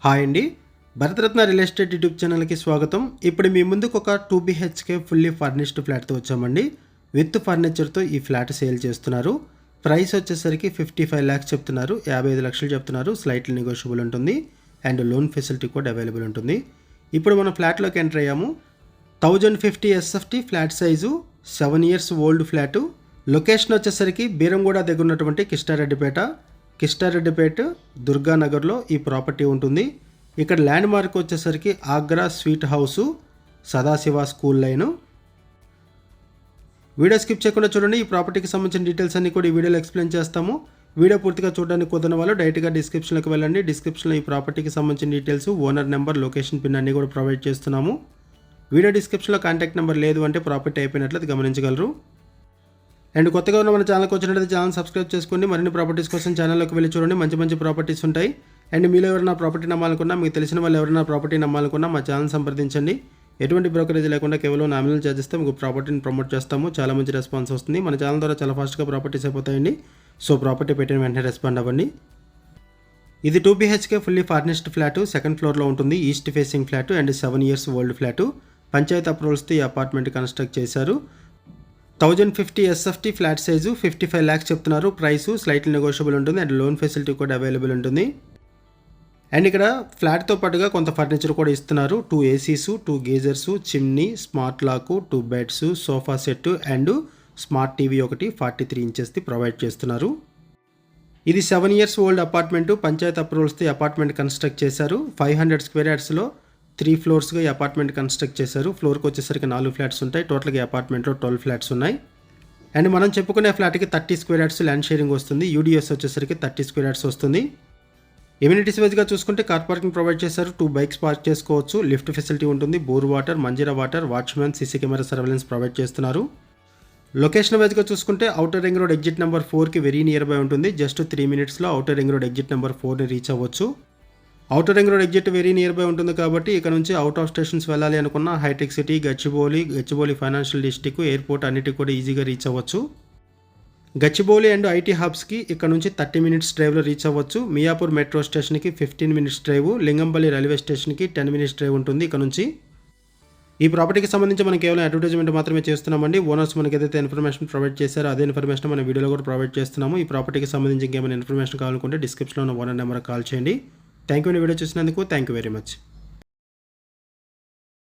Hi అండి, Bharat Ratna real estate YouTube ఛానల్కి స్వాగతం. ఇప్పుడు మీ ముందుకు ఒక 2 BHK ఫుల్లీ ఫర్నిష్డ్ ఫ్లాట్తో వచ్చామండి. విత్ ఫర్నిచర్తో ఈ ఫ్లాట్ సేల్ చేస్తున్నారు. ప్రైస్ వచ్చేసరికి 55 lakhs చెప్తున్నారు, 55 లక్షలు చెప్తున్నారు. స్లైట్లీ నెగోషియబుల్ ఉంటుంది అండ్ లోన్ ఫెసిలిటీ కూడా అవైలబుల్ ఉంటుంది. ఇప్పుడు మనం ఫ్లాట్లోకి ఎంటర్ అయ్యాము. 1050 SFT flat size, 7 years old flat. Location వచ్చేసరికి బీరంగూడ దగ్గర ఉన్నటువంటి కిష్టారెడ్డిపేట దుర్గానగర్లో ఈ ప్రాపర్టీ ఉంటుంది. ఇక్కడ ల్యాండ్ మార్క్ వచ్చేసరికి Agra sweet house, Sadashiva school line. Video skip చేయకుండా చూడండి. ఈ ప్రాపర్టీకి సంబంధించిన డీటెయిల్స్ అన్ని కూడా ఈ వీడియోలో ఎక్స్ప్లెయిన్ చేస్తాము. వీడియో పూర్తిగా చూడడానికి కుదరని వాళ్ళు డైరెక్ట్గా డిస్క్రిప్షన్లోకి వెళ్ళండి. డిస్క్రిప్షన్లో ఈ ప్రాపర్టీకి సంబంధించిన details, owner number, location pin అన్నీ కూడా ప్రొవైడ్ చేస్తున్నాము. వీడియో డిస్క్రిప్షన్లో కాంటాక్ట్ నెంబర్ లేదు అంటే ప్రాపర్టీ అయిపోయినట్లు అది గమనించగలరు. అండ్ కొత్తగా ఉన్న మన ఛానల్కి వచ్చినట్లయితే ఛానల్ సబ్స్క్రైబ్ చేసుకోండి. మరిన్ని ప్రాపర్టీస్ కోసం ఛానల్లోకి వెళ్ళి చూడండి. మంచి ప్రాపర్టీస్ ఉంటాయి. అండ్ మీలో ఎవరైనా ప్రాపర్టీ నమ్మాలనుకున్నా, మీకు తెలిసిన వాళ్ళు ఎవరైనా ప్రాపర్టీ నమ్మాలనుకున్నా మా ఛానల్ సంప్రదించండి. ఎటువంటి బ్రోకరేజ్ లేకుండా కేవలం నామినల్ ఛార్జెస్తో మీకు ప్రాపర్టీని ప్రమోట్ చేస్తాము. చాలా మంచి రెస్పాన్స్ వస్తుంది. మన ఛానల్ ద్వారా చాలా ఫాస్ట్గా ప్రాపర్టీస్ అయిపోతాయండి. సో ప్రాపర్టీ పెట్టిన వెంటనే రెస్పాండ్ అవ్వండి. ఇది 2 BHK fully furnished flat, second ఫ్లోర్లో ఉంటుంది. East facing flat and 7 years old flat. Panchayat అప్రూవల్స్తో ఈ అపార్ట్మెంట్ కన్స్ట్రక్ట్ చేశారు. 1050 SFT ఫ్లాట్ సైజు, 55 lakhs చెప్తున్నారు. ప్రైసు స్లైట్లీ నెగోషియబుల్ ఉంటుంది అండ్ లోన్ ఫెసిలిటీ కూడా అవైలబుల్ ఉంటుంది. అండ్ ఇక్కడ ఫ్లాట్తో పాటుగా కొంత ఫర్నిచర్ కూడా ఇస్తున్నారు. 2 ACs, 2 geysers, chimney, smart lock, 2 beds, sofa set and smart TV ఒకటి 43 inches ప్రొవైడ్ చేస్తున్నారు. ఇది 7 years ఓల్డ్ అపార్ట్మెంటు. పంచాయతీ అప్రూవల్స్తో ఈ అపార్ట్మెంట్ కన్స్ట్రక్ట్ చేశారు. 500 square yardsలో 3 floors ఈ అపార్ట్మెంట్ కన్స్ట్రక్ట్ చేశారు. ఫ్లోర్కి వచ్చేసరికి 4 ఫ్లాట్స్ ఉంటాయి. టోటల్గా ఈ అపార్ట్మెంట్లో 12 ఫ్లాట్స్ ఉన్నాయి. అండ్ మనం చెప్పుకునే ఫ్లాట్కి 30 square yards ల్యాండ్ షేరింగ్ వస్తుంది. UDS వచ్చేసరికి 30 square yards వస్తుంది. ఎమ్యూనిటీస్ వైజ్గా చూసుకుంటే కార్ పార్కింగ్ ప్రొవైడ్ చేశారు. 2 bikes పార్క్ చేసుకోవచ్చు. లిఫ్ట్ ఫెసిలిటీ ఉంటుంది. Bore water, Manjira water, watchmen, CC camera surveillance provide చేస్తున్నారు. లొకేషన్ వైజ్గా చూసుకుంటే outer ring road exit number 4కి వెరీ నియర్ బై ఉంటుంది. జస్ట్ 3 minutesలో outer ring road exit number 4ని రీచ్ అవ్వచ్చు. Outer ring road exit very near by ఉంటుంది కాబట్టి ఇక్కడ నుంచి అవుట్ ఆఫ్ స్టేషన్స్ వెళ్ళాలి అనుకున్న హైటెక్ City, Gachibowli financial district, airport అన్నిటికి కూడా ఈజీగా రీచ్ అవ్వచ్చు. గచ్చిబౌలి అండ్ ఐటీ హబ్స్కి ఇక్కడ నుంచి 30 minutes డ్రైవ్లో రీచ్ అవ్వచ్చు. మియాపూర్ మెట్రో స్టేషన్కి 15 minutes డ్రైవ్, లింగంపల్లి రైల్వే స్టేషన్కి 10 minutes డ్రైవ్ ఉంటుంది ఇక్కడ నుంచి. ఈ ప్రాపర్టీకి సంబంధించి మనం కేవలం అడ్వర్టైజ్మెంట్ మాత్రమే చేస్తున్నామండి. ఓనర్స్ మనకి ఏదైతే ఇన్ఫర్మేషన్ ప్రొవైడ్ చేశారో అదే ఇన్ఫర్మేషన్ మన వీడియోలో కూడా ప్రొవైడ్ చేస్తున్నాము. ఈ ప్రాపర్టీకి సంబంధించి ఇంకేమైనా ఇన్ఫర్మేషన్ కావాలనుకుంటే డిస్క్రిప్షన్లో ఉన్న ఓనర్ నెంబర్కి కాల్ చేయండి. Thank you. వీడియో చూసినందుకు థ్యాంక్ యూ వెరీ మచ్.